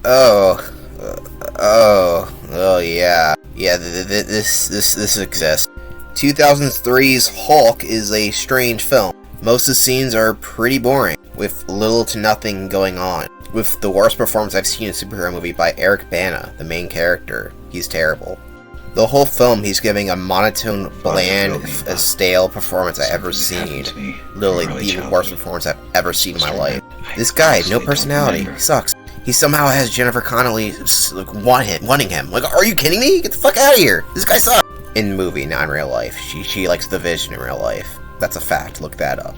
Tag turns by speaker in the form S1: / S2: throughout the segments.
S1: Oh, yeah. Yeah, this exists. 2003's Hulk is a strange film. Most of the scenes are pretty boring, with little to nothing going on. With the worst performance I've seen in a superhero movie by Eric Bana, the main character. He's terrible. The whole film, he's giving a monotone, bland, stale performance I've ever seen. Literally, the worst performance I've ever seen in my life. This guy, no personality. He sucks. He somehow has Jennifer Connelly wanting him. Like, are you kidding me? Get the fuck out of here. This guy sucks. In the movie, not in real life. She likes the Vision in real life. That's a fact. Look that up.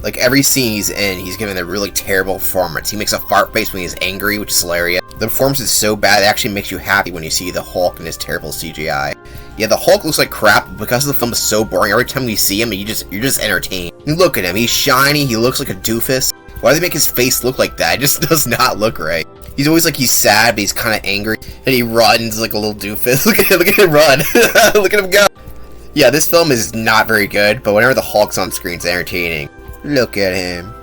S1: Like, every scene he's in, he's giving a really terrible performance. He makes a fart face when he's angry, which is hilarious. The performance is so bad, it actually makes you happy when you see the Hulk in his terrible CGI. Yeah, the Hulk looks like crap, but because the film is so boring, every time you see him, you're just entertained. You look at him, he's shiny, he looks like a doofus. Why do they make his face look like that? It just does not look right. He's always like he's sad, but he's kind of angry, and he runs like a little doofus. Look at him run. Look at him go. Yeah, this film is not very good, but whenever the Hulk's on screen, it's entertaining. Look at him.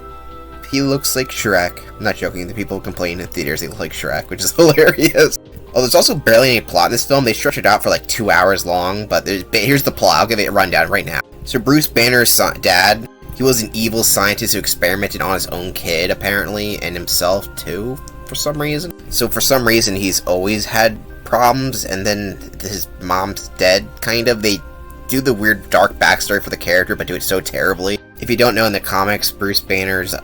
S1: He looks like Shrek. I'm not joking, the people complain in theaters they look like Shrek, which is hilarious. Oh, there's also barely any plot in this film. They stretch it out for like 2 hours long, but here's the plot. I'll give it a rundown right now. So Bruce Banner's dad, he was an evil scientist who experimented on his own kid, apparently, and himself too, for some reason. So for some reason, he's always had problems, and then his mom's dead, kind of. They do the weird dark backstory for the character, but do it so terribly. If you don't know, in the comics, Bruce Banner's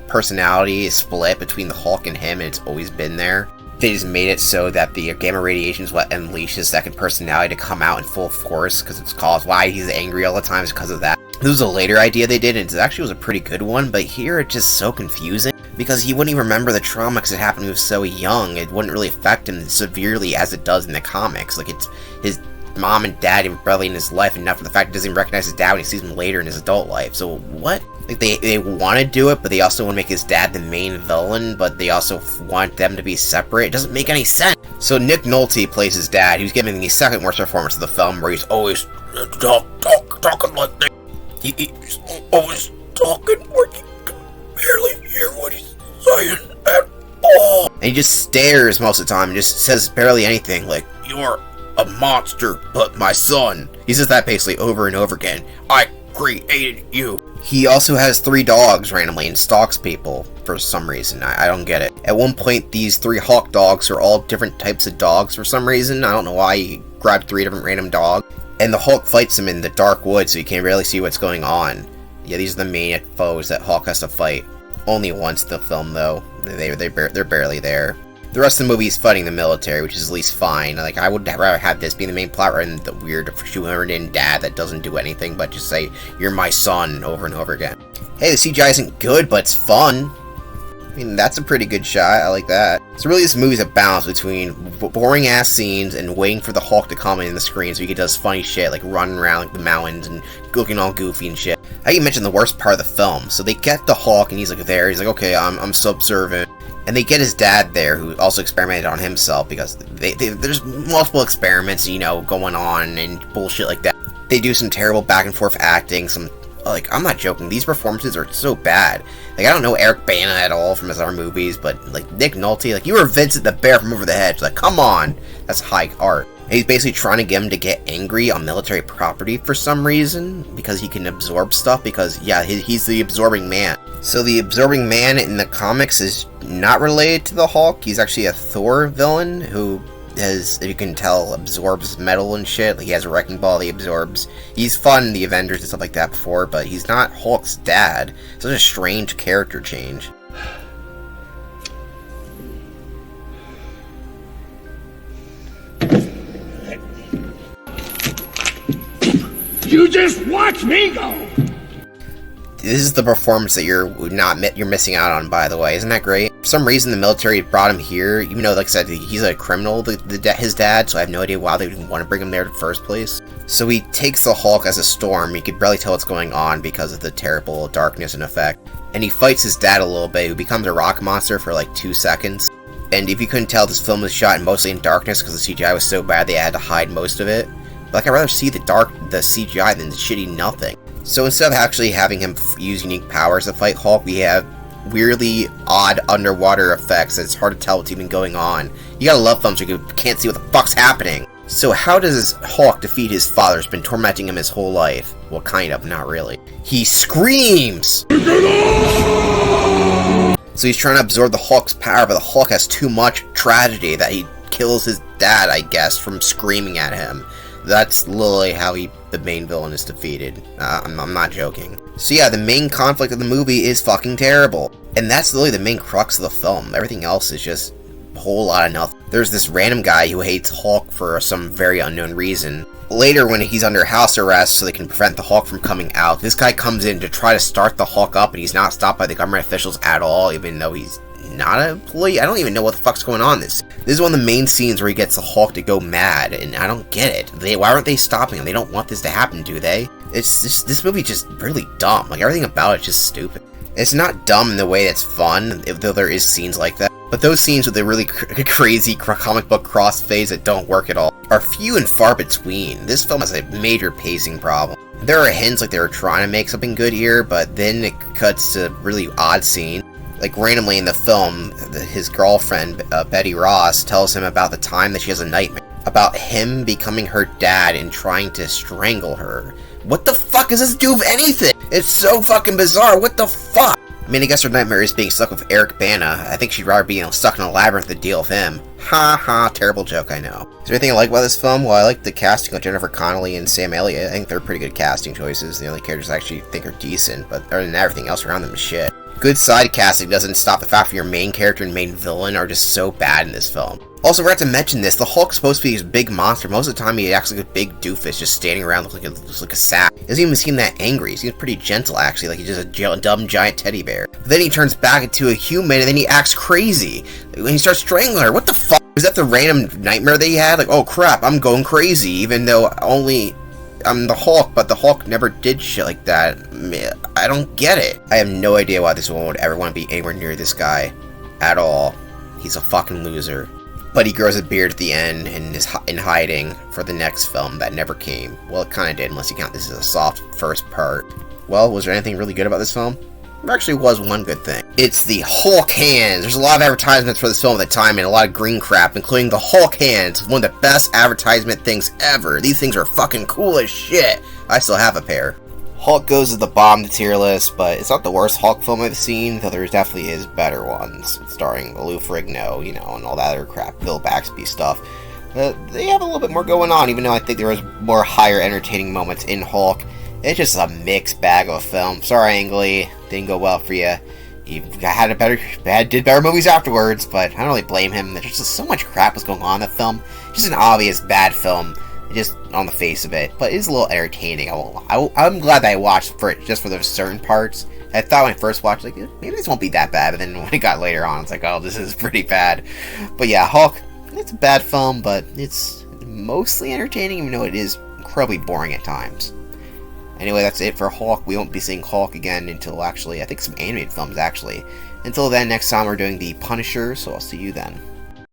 S1: personality is split between the Hulk and him, and it's always been there. They just made it so that the gamma radiation is what unleashed his second personality to come out in full force, because it's caused why he's angry all the time is because of that. This was a later idea they did, and it actually was a pretty good one, but here it's just so confusing, because he wouldn't even remember the trauma because it happened when he was so young. It wouldn't really affect him severely as it does in the comics. Like, it's his mom and dad even barely in his life, enough for the fact he doesn't even recognize his dad when he sees him later in his adult life. So what? Like, they want to do it, but they also want to make his dad the main villain, but they also want them to be separate. It doesn't make any sense. So Nick Nolte plays his dad. He was giving the second worst performance of the film, where he's always talking like that. He's always talking where you can barely hear what he's saying at all. And he just stares most of the time and just says barely anything, like, "You're a monster, but my son." He says that basically over and over again. "I created you." He also has 3 dogs randomly and stalks people for some reason. I don't get it. At one point, these 3 Hulk dogs are all different types of dogs for some reason. I don't know why he grabbed 3 different random dogs. And the Hulk fights him in the dark woods, so you can't really see what's going on. Yeah, these are the main foes that Hulk has to fight. Only once in the film, though. They're barely there. The rest of the movie is fighting the military, which is at least fine. Like, I would rather have this be the main plot rather than the weird shoehorned dad that doesn't do anything but just say, "You're my son," over and over again. Hey, the CGI isn't good, but it's fun. I mean, that's a pretty good shot. I like that. So really, this movie's a balance between boring-ass scenes and waiting for the Hulk to come in the screen so he can do funny shit, like running around like the mountains and looking all goofy and shit. I even mentioned the worst part of the film. So they get the Hulk, and he's like there. He's like, "Okay, I'm subservient." And they get his dad there, who also experimented on himself, because there's multiple experiments, you know, going on and bullshit like that. They do some terrible back and forth acting, like, I'm not joking, these performances are so bad. Like, I don't know Eric Bana at all from his other movies, but, like, Nick Nolte, like, you were Vincent the Bear from Over the Hedge. Like, come on! That's high art. And he's basically trying to get him to get angry on military property for some reason, because he can absorb stuff, because, yeah, he's the absorbing man. So the absorbing man in the comics is not related to the Hulk. He's actually a Thor villain who has, you can tell, absorbs metal and shit. Like, he has a wrecking ball he absorbs. He's fun in the Avengers and stuff like that before, but he's not Hulk's dad. Such a strange character change.
S2: You just watch me go!
S1: This is the performance that you're missing out on, by the way. Isn't that great? For some reason, the military brought him here, even though, like I said, he's a criminal, his dad, so I have no idea why they didn't want to bring him there in the first place. So he takes the Hulk as a storm. You could barely tell what's going on because of the terrible darkness and effect. And he fights his dad a little bit, who becomes a rock monster for like 2 seconds. And if you couldn't tell, this film was shot mostly in darkness because the CGI was so bad they had to hide most of it. But like, I'd rather see the CGI than the shitty nothing. So instead of actually having him use unique powers to fight Hulk, we have weirdly odd underwater effects that it's hard to tell what's even going on. You gotta love films where you can't see what the fuck's happening. So how does Hawk defeat his father who's been tormenting him his whole life? Well, kind of, not really. He screams! So he's trying to absorb the Hawk's power, but the Hawk has too much tragedy that he kills his dad, I guess, from screaming at him. That's literally how the main villain is defeated. I'm not joking. So yeah, the main conflict of the movie is fucking terrible. And that's literally the main crux of the film. Everything else is just a whole lot of nothing. There's this random guy who hates Hawk for some very unknown reason. Later, when he's under house arrest so they can prevent the Hawk from coming out, this guy comes in to try to start the Hawk up, and he's not stopped by the government officials at all, even though he's not an employee. I don't even know what the fuck's going on. This is one of the main scenes where he gets the Hawk to go mad, and I don't get it. Why aren't they stopping him? They don't want this to happen, do they? It's just, this movie just really dumb. Like, everything about it's just stupid. It's not dumb in the way that's fun, though there is scenes like that. But those scenes with the really crazy comic book crossfades that don't work at all are few and far between. This film has a major pacing problem. There are hints like they were trying to make something good here, but then it cuts to a really odd scene. Like, randomly in the film, his girlfriend, Betty Ross, tells him about the time that she has a nightmare about him becoming her dad and trying to strangle her. What the fuck does this do with anything? It's so fucking bizarre. What the fuck? I mean, I guess her nightmare is being stuck with Eric Bana. I think she'd rather be stuck in a labyrinth than deal with him. Ha ha, terrible joke, I know. Is there anything I like about this film? Well, I like the casting of Jennifer Connelly and Sam Elliott. I think they're pretty good casting choices. The only characters I actually think are decent, but other than that, everything else around them is shit. Good side casting doesn't stop the fact that your main character and main villain are just so bad in this film. Also, forgot to mention this, the Hulk's supposed to be this big monster. Most of the time he acts like a big doofus just standing around looks like a sap. He doesn't even seem that angry. He seems pretty gentle, actually, like he's just a dumb giant teddy bear. But then he turns back into a human and then he acts crazy. When he starts strangling her, what the fuck? Was that the random nightmare that he had? Like, oh crap, I'm going crazy, even though I'm the Hulk, but the Hulk never did shit like that. I don't get it. I have no idea why this woman would ever want to be anywhere near this guy at all. He's a fucking loser. But he grows a beard at the end and is in hiding for the next film that never came. Well, it kind of did, unless you count this as a soft first part. Well, was there anything really good about this film? There actually was one good thing. It's the Hulk hands. There's a lot of advertisements for this film at the time and a lot of green crap, including the Hulk hands, one of the best advertisement things ever. These things are fucking cool as shit. I still have a pair. Hulk goes to the bottom of the tier list, but it's not the worst Hulk film I've seen, though there definitely is better ones, starring Lou Ferrigno, you know, and all that other crap, Bill Baxby stuff. They have a little bit more going on, even though I think there was more higher entertaining moments in Hulk. It's just a mixed bag of a film. Sorry, Ang Lee, didn't go well for you. He did better movies afterwards, but I don't really blame him. There's just so much crap was going on in the film. Just an obvious bad film, just on the face of it. But it's a little entertaining. I'm glad that I watched for it just for those certain parts. I thought when I first watched, like, maybe this won't be that bad. But then when it got later on, it's like, oh, this is pretty bad. But yeah, Hulk, it's a bad film, but it's mostly entertaining, even though it is incredibly boring at times. Anyway, that's it for Hulk. We won't be seeing Hulk again until, actually, I think some animated films, actually. Until then, next time we're doing The Punisher, so I'll see you then.